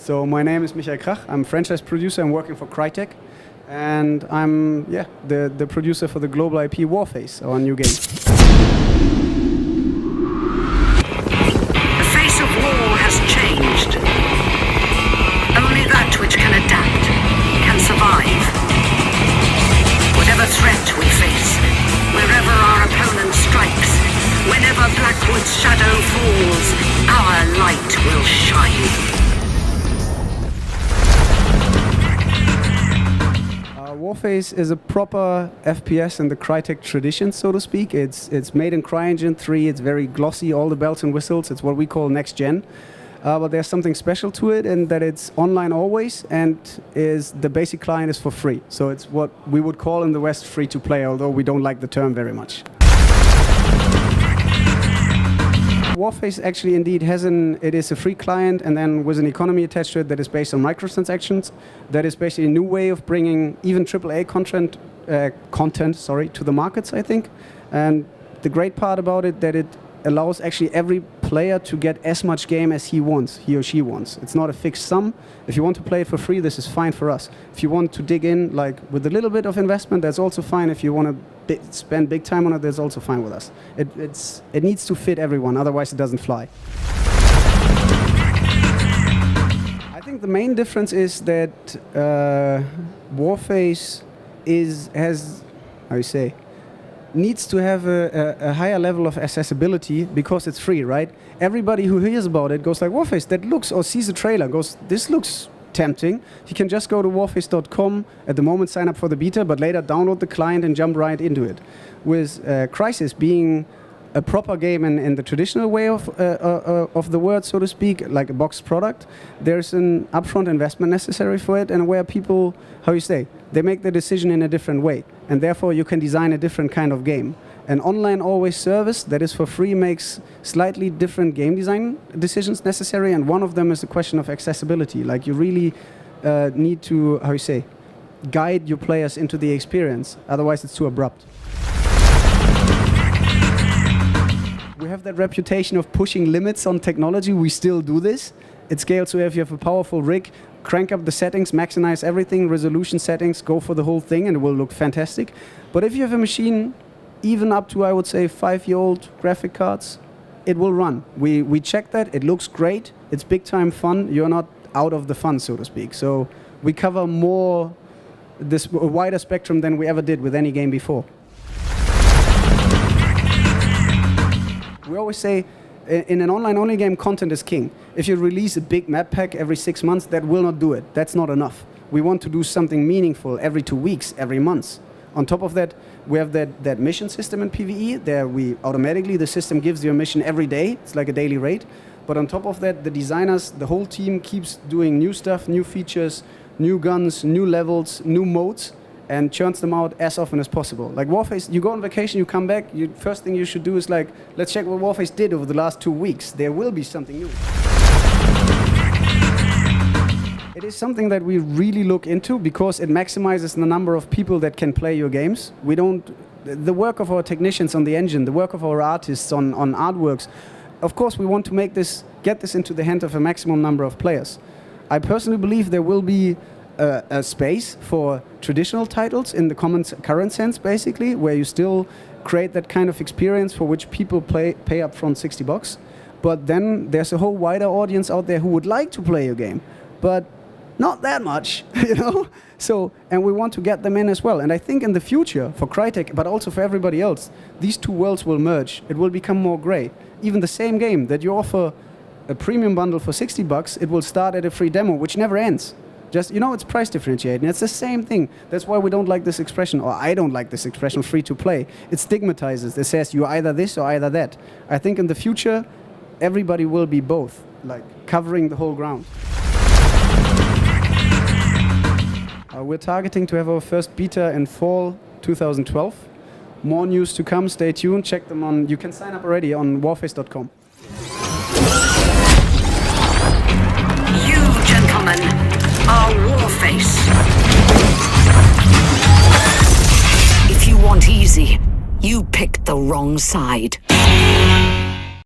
So my name is Michael Krach. I'm a franchise producer. I'm working for Crytek, and I'm the producer for the global IP Warface, our new game. The face of war has changed. Only that which can adapt can survive. Whatever threat we face, wherever our opponent strikes, whenever Blackwood's shadow falls, our light will shine. Warface is a proper FPS in the Crytek tradition, so to speak. It's made in CryEngine 3, it's very glossy, all the bells and whistles. It's what we call next gen. But there's something special to it in that it's online always, and the basic client is for free. So it's what we would call in the West free to play, although we don't like the term very much. Warface actually indeed it is a free client, and then with an economy attached to it that is based on microtransactions. That is basically a new way of bringing even AAA content to the markets, I think. And the great part about it that it allows actually every player to get as much game as he or she wants. It's not a fixed sum. If you want to play it for free, this is fine for us. If you want to dig in like with a little bit of investment, that's also fine. If you want to spend big time on it, that's also fine with us. It needs to fit everyone, otherwise it doesn't fly. I think the main difference is that Warface needs to have a higher level of accessibility because it's free, right? Everybody who hears about it goes like, Warface, that looks, or sees a trailer, goes, this looks tempting. You can just go to warface.com, at the moment sign up for the beta, but later download the client and jump right into it. With Crysis being a proper game in the traditional way of the word, so to speak, like a boxed product, there's an upfront investment necessary for it, and where people, they make the decision in a different way, and therefore you can design a different kind of game. An online always service that is for free makes slightly different game design decisions necessary, and one of them is the question of accessibility. Like you really need to, guide your players into the experience, otherwise it's too abrupt. We have that reputation of pushing limits on technology. We still do this. It scales, so if you have a powerful rig, crank up the settings, maximize everything, resolution settings, go for the whole thing, and it will look fantastic. But if you have a machine, even up to, I would say, 5-year-old graphic cards, it will run. We check that. It looks great. It's big-time fun. You're not out of the fun, so to speak. So we cover a wider spectrum than we ever did with any game before. We always say, in an online-only game, content is king. If you release a big map pack every 6 months, that will not do it. That's not enough. We want to do something meaningful every 2 weeks, every month. On top of that, we have that mission system in PvE. There the system gives you a mission every day. It's like a daily raid. But on top of that, the designers, the whole team keeps doing new stuff, new features, new guns, new levels, new modes, and churns them out as often as possible. Like Warface, you go on vacation, you come back, first thing you should do is like, let's check what Warface did over the last 2 weeks. There will be something new. It is something that we really look into because it maximizes the number of people that can play your games. The work of our technicians on the engine, the work of our artists on artworks, of course we want to get this into the hand of a maximum number of players. I personally believe there will be a space for traditional titles in the current sense, basically, where you still create that kind of experience for which people pay up front $60. But then there's a whole wider audience out there who would like to play your game, but not that much, you know? So, and we want to get them in as well. And I think in the future, for Crytek, but also for everybody else, these two worlds will merge. It will become more gray. Even the same game that you offer a premium bundle for $60, it will start at a free demo, which never ends. Just, it's price differentiating. It's the same thing. That's why we don't like this expression, or I don't like this expression, free to play. It stigmatizes. It says you're either this or either that. I think in the future, everybody will be both, like covering the whole ground. We're targeting to have our first beta in fall 2012. More news to come. Stay tuned. Check them on. You can sign up already on warface.com. You, gentlemen, are Warface. If you want easy, you picked the wrong side.